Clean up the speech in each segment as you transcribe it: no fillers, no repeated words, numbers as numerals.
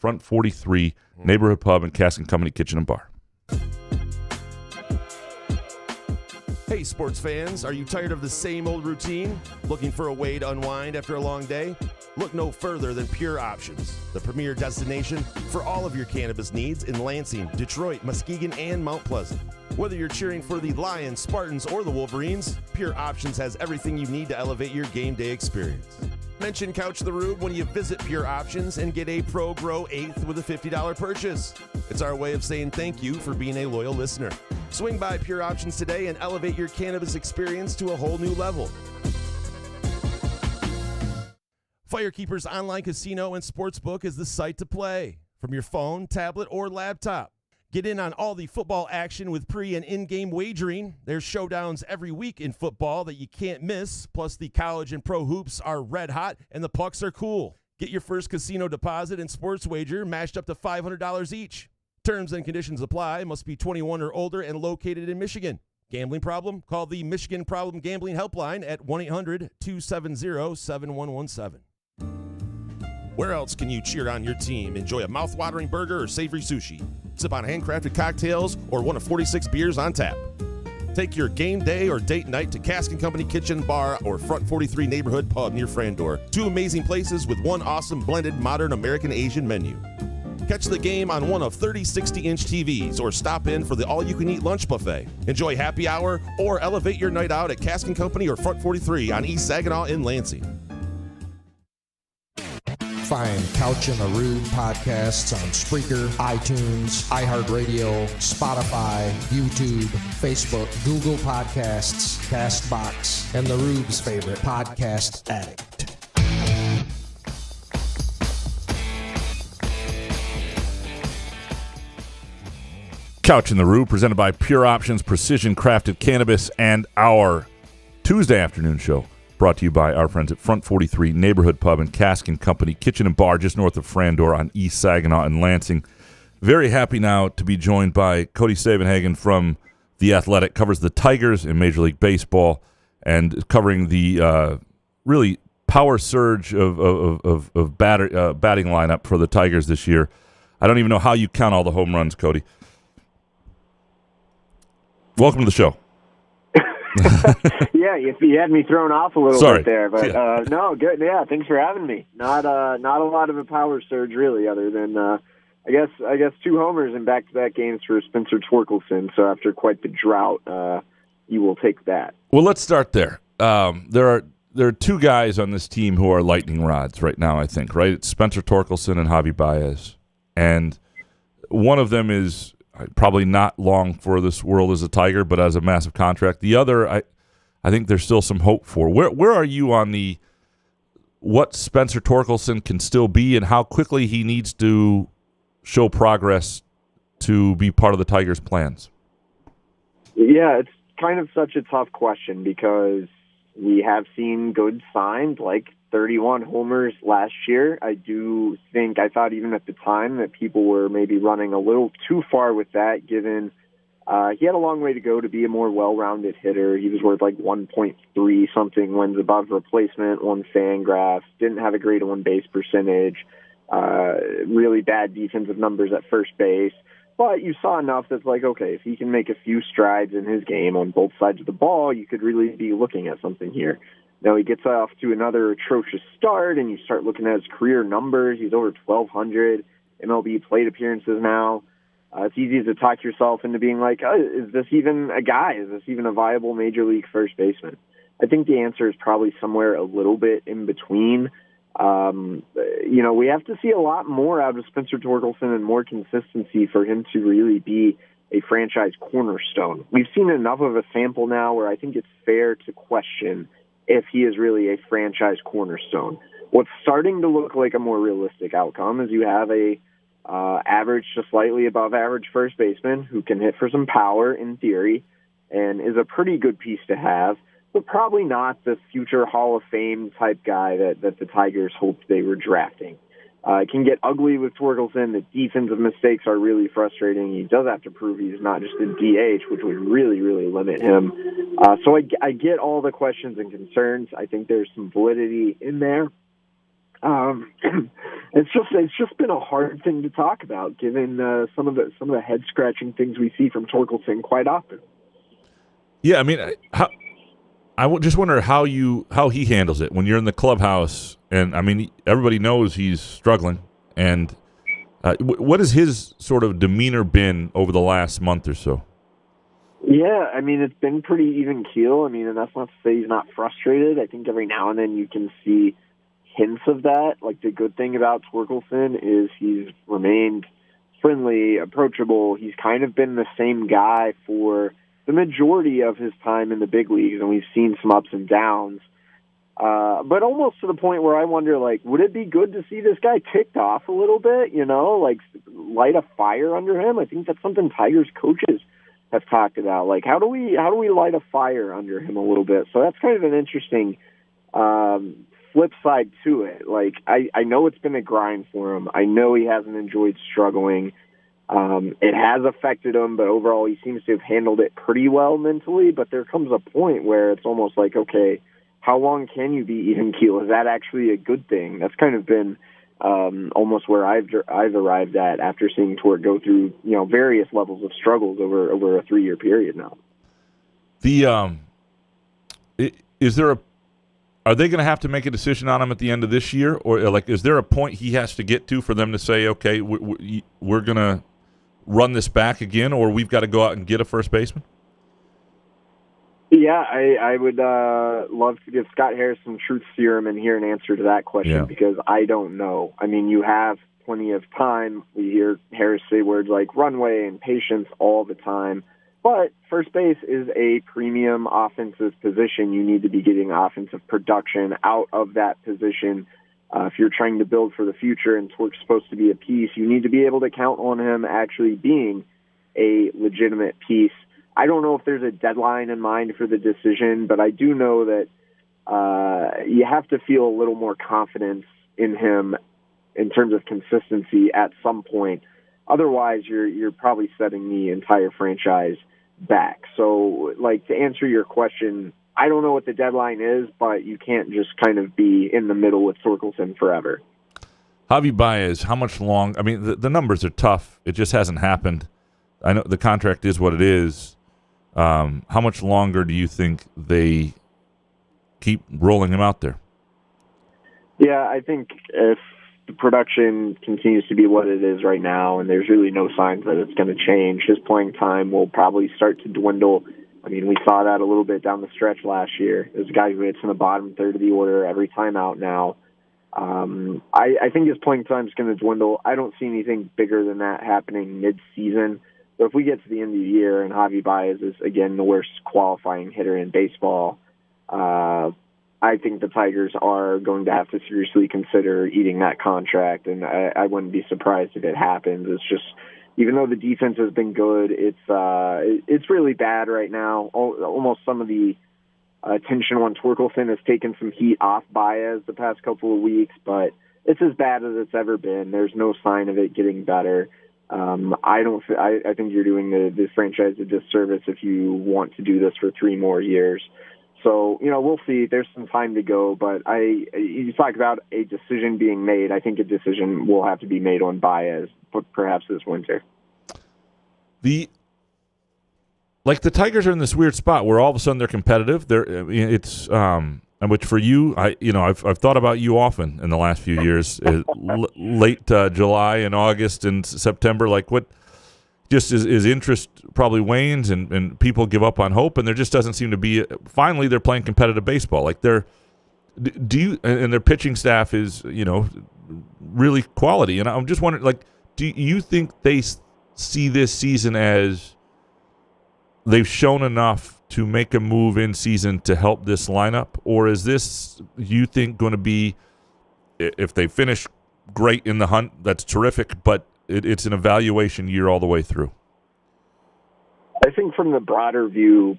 Front 43 Neighborhood Pub and Cask and Company Kitchen and Bar. Hey, sports fans, are you tired of the same old routine? Looking for a way to unwind after a long day? Look no further than Pure Options, the premier destination for all of your cannabis needs in Lansing, Detroit, Muskegon, and Mount Pleasant. Whether you're cheering for the Lions, Spartans, or the Wolverines, Pure Options has everything you need to elevate your game day experience. Mention Couch the Rube when you visit Pure Options and get a Pro Grow 8th with a $50 purchase. It's our way of saying thank you for being a loyal listener. Swing by Pure Options today and elevate your cannabis experience to a whole new level. Firekeeper's online casino and sportsbook is the site to play from your phone, tablet, or laptop. Get in on all the football action with pre- and in-game wagering. There's showdowns every week in football that you can't miss. Plus, the college and pro hoops are red hot, and the pucks are cool. Get your first casino deposit and sports wager matched up to $500 each. Terms and conditions apply. Must be 21 or older and located in Michigan. Gambling problem? Call the Michigan Problem Gambling Helpline at 1-800-270-7117. Where else can you cheer on your team? Enjoy a mouth-watering burger or savory sushi. Sip on handcrafted cocktails or one of 46 beers on tap. Take your game day or date night to Cask and Company Kitchen Bar or Front 43 Neighborhood Pub near Frandor. Two amazing places with one awesome blended modern American Asian menu. Catch the game on one of 30 60-inch TVs or stop in for the all-you-can-eat lunch buffet. Enjoy happy hour or elevate your night out at Cask and Company or Front 43 on East Saginaw in Lansing. Find Couch and the Rube podcasts on Spreaker, iTunes, iHeartRadio, Spotify, YouTube, Facebook, Google Podcasts, CastBox, and the Rube's favorite, Podcast Addict. Couch and the Rube, presented by Pure Options, Precision Crafted Cannabis, and our Tuesday afternoon show, brought to you by our friends at Front 43 Neighborhood Pub and Cask and Company Kitchen and Bar, just north of Frandor on East Saginaw and Lansing. Very happy now to be joined by Cody Stavenhagen from The Athletic, covers the Tigers in Major League Baseball, and covering the really power surge of batting lineup for the Tigers this year. I don't even know how you count all the home runs, Cody. Welcome to the show. Yeah, you had me thrown off a little bit there, but yeah. No, good. Yeah, thanks for having me. Not a lot of a power surge really, other than I guess 2 homers in back-to-back games for Spencer Torkelson. So after quite the drought, you will take that. Well, let's start there. There are 2 guys on this team who are lightning rods right now, I think, right? It's Spencer Torkelson and Javi Baez. And one of them is probably not long for this world as a Tiger, but as a massive contract. The other, I think there's still some hope for. Where are you on the what Spencer Torkelson can still be and how quickly he needs to show progress to be part of the Tigers' plans? Yeah, it's kind of such a tough question because we have seen good signs like 31 homers last year. I thought even at the time that people were maybe running a little too far with that, given he had a long way to go to be a more well-rounded hitter. He was worth like 1.3 something wins above replacement, won Fangraphs, didn't have a great on-base percentage, really bad defensive numbers at first base. But you saw enough that's like, okay, if he can make a few strides in his game on both sides of the ball, you could really be looking at something here. Now he gets off to another atrocious start, and you start looking at his career numbers. He's over 1,200 MLB plate appearances now. It's easy to talk yourself into being like, is this even a guy? Is this even a viable major league first baseman? I think the answer is probably somewhere a little bit in between. We have to see a lot more out of Spencer Torkelson and more consistency for him to really be a franchise cornerstone. We've seen enough of a sample now where I think it's fair to question if he is really a franchise cornerstone. What's starting to look like a more realistic outcome is you have a average to slightly above average first baseman who can hit for some power in theory and is a pretty good piece to have, but probably not the future Hall of Fame type guy that the Tigers hoped they were drafting. It can get ugly with Torkelson. The defensive mistakes are really frustrating. He does have to prove he's not just a DH, which would really, really limit him. So I get all the questions and concerns. I think there's some validity in there. It's just been a hard thing to talk about, given some of the head scratching things we see from Torkelson quite often. Yeah, I mean, just wonder how he handles it when you're in the clubhouse, and I mean, everybody knows he's struggling. And what has his sort of demeanor been over the last month or so? Yeah, I mean, it's been pretty even keel. I mean, and that's not to say he's not frustrated. I think every now and then you can see hints of that. Like, the good thing about Torkelson is he's remained friendly, approachable. He's kind of been the same guy for the majority of his time in the big leagues, and we've seen some ups and downs. But almost to the point where I wonder, like, would it be good to see this guy ticked off a little bit, like light a fire under him? I think that's something Tigers coaches have talked about. Like, how do we light a fire under him a little bit? So that's kind of an interesting flip side to it. Like, I know it's been a grind for him. I know he hasn't enjoyed struggling. It has affected him, but overall he seems to have handled it pretty well mentally. But there comes a point where it's almost like, okay, how long can you be even keel? Is that actually a good thing? That's kind of been almost where I've arrived at after seeing Tort go through various levels of struggles over a 3-year period now. Are they going to have to make a decision on him at the end of this year, or like is there a point he has to get to for them to say, okay, we're going to run this back again, or we've got to go out and get a first baseman? Yeah, I would love to give Scott Harris some truth serum and hear an answer to that question, because I don't know. I mean, you have plenty of time. We hear Harris say words like runway and patience all the time. But first base is a premium offensive position. You need to be getting offensive production out of that position. If you're trying to build for the future and Torque's supposed to be a piece, you need to be able to count on him actually being a legitimate piece. I don't know if there's a deadline in mind for the decision, but I do know that you have to feel a little more confidence in him in terms of consistency at some point. Otherwise, you're probably setting the entire franchise back. So, like, to answer your question, I don't know what the deadline is, but you can't just kind of be in the middle with Torkelson forever. Javi Baez, how much long? I mean, the numbers are tough. It just hasn't happened. I know the contract is what it is. How much longer do you think they keep rolling him out there? Yeah, I think if the production continues to be what it is right now, and there's really no signs that it's going to change, his playing time will probably start to dwindle. I mean, we saw that a little bit down the stretch last year. There's a guy who hits in the bottom third of the order every time out now. I think his playing time is going to dwindle. I don't see anything bigger than that happening mid-season. So if we get to the end of the year and Javi Baez is, again, the worst qualifying hitter in baseball, I think the Tigers are going to have to seriously consider eating that contract, and I wouldn't be surprised if it happens. It's just, even though the defense has been good, it's really bad right now. Almost some of the attention on Torkelson has taken some heat off Baez the past couple of weeks, but it's as bad as it's ever been. There's no sign of it getting better. I think you're doing the franchise a disservice if you want to do this for 3 more years. So, we'll see. There's some time to go, but you talk about a decision being made. I think a decision will have to be made on Baez, perhaps this winter. The Tigers are in this weird spot where all of a sudden they're competitive. Which for you, I've thought about you often in the last few years. Late July and August and September, like what just is interest probably wanes and people give up on hope, and there just doesn't seem to be. Finally, they're playing competitive baseball. Like and their pitching staff is really quality. And I'm just wondering, like, do you think they see this season as they've shown enough to make a move in season to help this lineup? Or is this, you think, going to be, if they finish great in the hunt, that's terrific, but it's an evaluation year all the way through? I think from the broader view,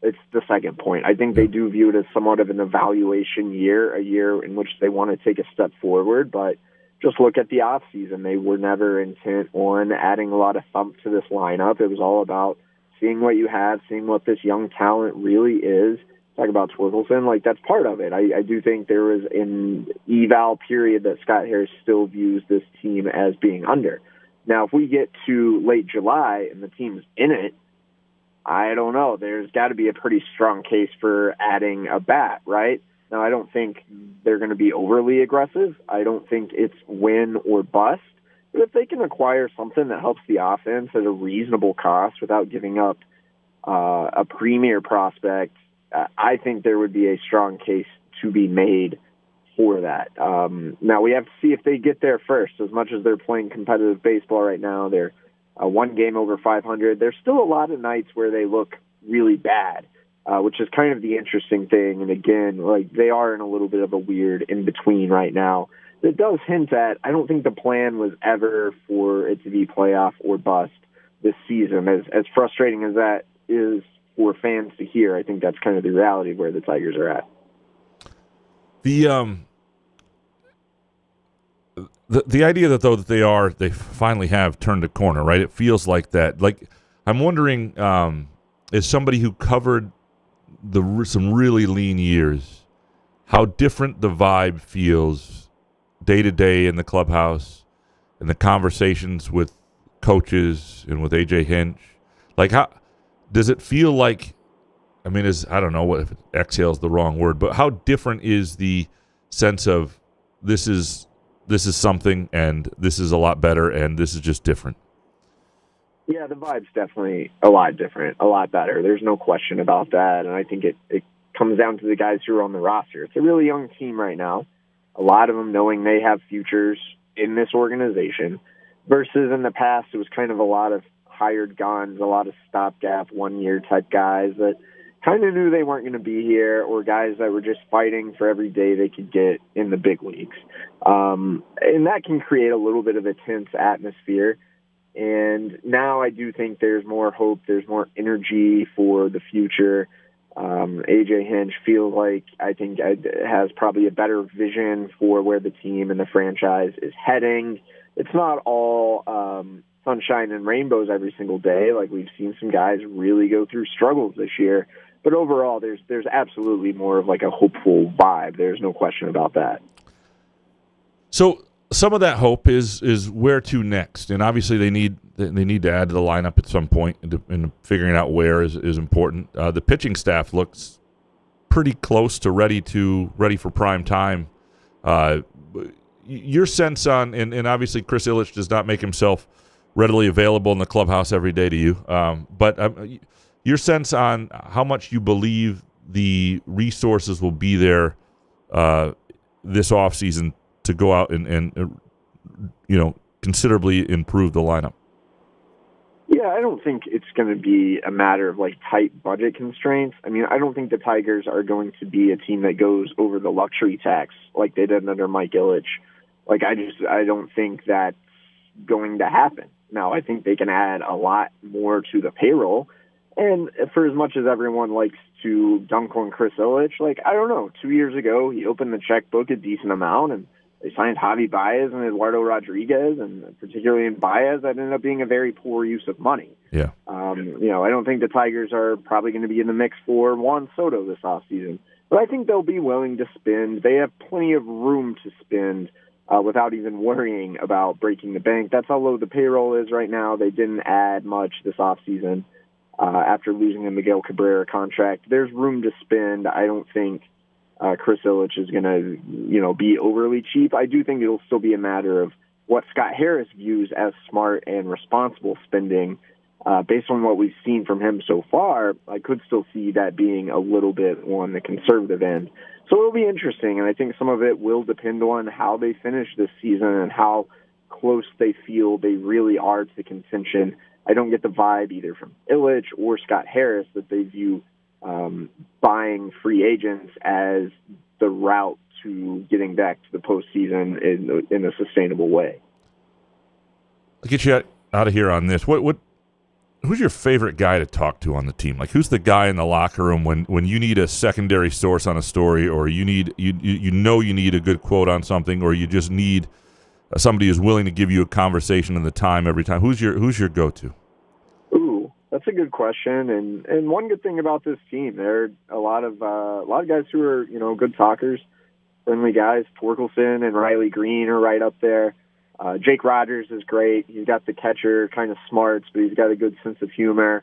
it's the second point. I think they do view it as somewhat of an evaluation year, a year in which they want to take a step forward, but just look at the offseason. They were never intent on adding a lot of thump to this lineup. It was all about seeing what you have, seeing what this young talent really is, talk about Torkelson, like that's part of it. I do think there was an eval period that Scott Harris still views this team as being under. Now, if we get to late July and the team's in it, I don't know. There's got to be a pretty strong case for adding a bat, right? Now, I don't think they're going to be overly aggressive. I don't think it's win or bust. But if they can acquire something that helps the offense at a reasonable cost without giving up a premier prospect, I think there would be a strong case to be made for that. Now, we have to see if they get there first. As much as they're playing competitive baseball right now, they're one game over 500. There's still a lot of nights where they look really bad, which is kind of the interesting thing. And again, like they are in a little bit of a weird in-between right now. It does hint at, I don't think the plan was ever for it to be playoff or bust this season. As frustrating as that is for fans to hear, I think that's kind of the reality of where the Tigers are at. The idea that though that they finally have turned a corner, right? It feels like that. Like I'm wondering, as somebody who covered some really lean years, how different the vibe feels day to day in the clubhouse, and the conversations with coaches and with AJ Hinch. Like how does it feel like? I mean, I don't know what if exhale is the wrong word, but how different is the sense of this is something, and this is a lot better, and this is just different? Yeah, the vibe's definitely a lot different, a lot better. There's no question about that, and I think it comes down to the guys who are on the roster. It's a really young team right now, a lot of them knowing they have futures in this organization, versus in the past it was kind of a lot of hired guns, a lot of stopgap, one-year type guys that kind of knew they weren't going to be here, or guys that were just fighting for every day they could get in the big leagues. And that can create a little bit of a tense atmosphere. And now I do think there's more hope, there's more energy for the future. AJ Hinch feels like, I think, has probably a better vision for where the team and the franchise is heading. It's not all sunshine and rainbows every single day. Like we've seen some guys really go through struggles this year. But overall, there's absolutely more of like a hopeful vibe. There's no question about that. So some of that hope is where to next, and obviously they need to add to the lineup at some point, and figuring out where is important. The pitching staff looks pretty close to ready for prime time. Your sense on, and obviously Chris Ilitch does not make himself readily available in the clubhouse every day to you, but your sense on how much you believe the resources will be there this offseason to go out and considerably improve the lineup. Yeah, I don't think it's going to be a matter of like tight budget constraints. I mean, I don't think the Tigers are going to be a team that goes over the luxury tax like they did under Mike Ilitch. Like I don't think that's going to happen. Now, I think they can add a lot more to the payroll. And for as much as everyone likes to dunk on Chris Ilitch, like, I don't know, 2 years ago, he opened the checkbook a decent amount, and they signed Javi Baez and Eduardo Rodriguez, and particularly in Baez, that ended up being a very poor use of money. Yeah. I don't think the Tigers are probably going to be in the mix for Juan Soto this offseason, but I think they'll be willing to spend. They have plenty of room to spend without even worrying about breaking the bank. That's how low the payroll is right now. They didn't add much this offseason. After losing the Miguel Cabrera contract, there's room to spend. I don't think Chris Ilitch is going to, be overly cheap. I do think it'll still be a matter of what Scott Harris views as smart and responsible spending. Based on what we've seen from him so far, I could still see that being a little bit on the conservative end. So it'll be interesting, and I think some of it will depend on how they finish this season and how close they feel they really are to contention. I don't get the vibe either from Ilitch or Scott Harris that they view buying free agents as the route to getting back to the postseason in a sustainable way. I'll get you out of here on this. Who's your favorite guy to talk to on the team? Like, who's the guy in the locker room when you need a secondary source on a story, or you need a good quote on something, or you just need somebody who's willing to give you a conversation and the time every time? Who's your go-to? Ooh, that's that's a good question. And one good thing about this team, there are a lot of guys who are, good talkers, friendly guys. Torkelson and Riley Green are right up there. Jake Rogers is great. He's got the catcher kind of smarts, but he's got a good sense of humor.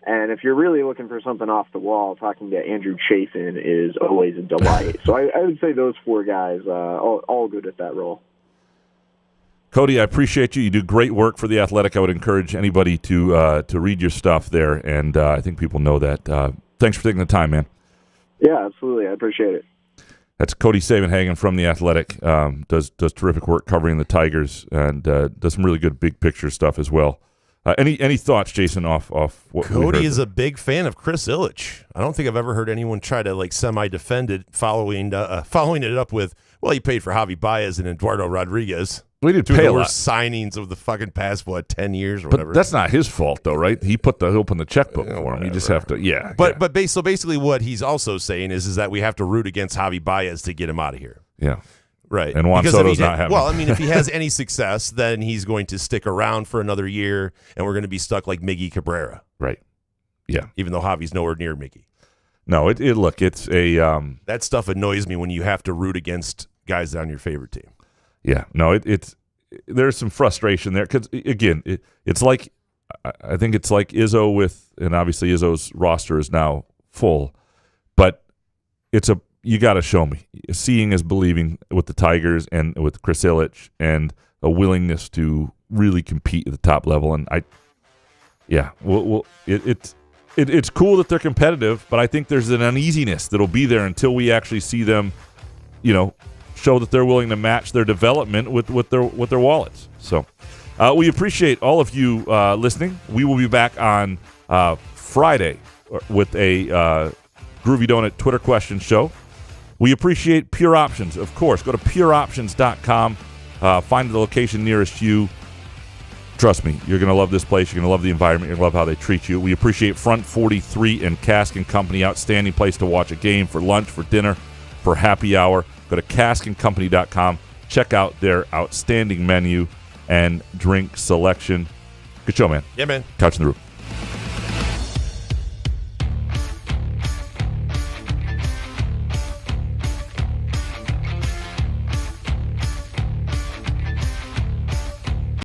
And if you're really looking for something off the wall, talking to Andrew Chafin is always a delight. So I would say those four guys, all good at that role. Cody, I appreciate you. You do great work for The Athletic. I would encourage anybody to read your stuff there, and I think people know that. Thanks for taking the time, man. Yeah, absolutely. I appreciate it. That's Cody Stavenhagen from The Athletic. Does terrific work covering the Tigers and does some really good big picture stuff as well. Any thoughts, Jason, off what Cody is a big fan of Chris Ilitch. I don't think I've ever heard anyone try to semi-defend it, following it up with, well, he paid for Javi Baez and Eduardo Rodriguez. We did Two pay of a the lot. worst signings of the fucking past 10 years or But whatever. that's not his fault, though, right? He opened the checkbook for him. You just have to, So basically, what he's also saying is that we have to root against Javi Baez to get him out of here. Yeah. Right. And Juan Soto's not having. Well, I mean, if he has any success, then he's going to stick around for another year, and we're going to be stuck like Miggy Cabrera. Right. Yeah. Even though Javi's nowhere near Miggy. No, it's a that stuff annoys me when you have to root against guys on your favorite team. Yeah. No, there's some frustration there because, again, it's like I think it's like Izzo and obviously Izzo's roster is now full, but you got to show me. Seeing is believing with the Tigers and with Chris Ilitch and a willingness to really compete at the top level. And it's cool that they're competitive, but I think there's an uneasiness that'll be there until we actually see them, show that they're willing to match their development with their wallets. So we appreciate all of you listening. We will be back on Friday with a Groovy Donut Twitter question show. We appreciate Pure Options, of course. Go to pureoptions.com. Find the location nearest you. Trust me, you're going to love this place. You're going to love the environment. You're going to love how they treat you. We appreciate Front 43 and Cask & Company. Outstanding place to watch a game, for lunch, for dinner, for happy hour. Go to caskandcompany.com. Check out their outstanding menu and drink selection. Good show, man. Yeah, man. Couch in the Roof.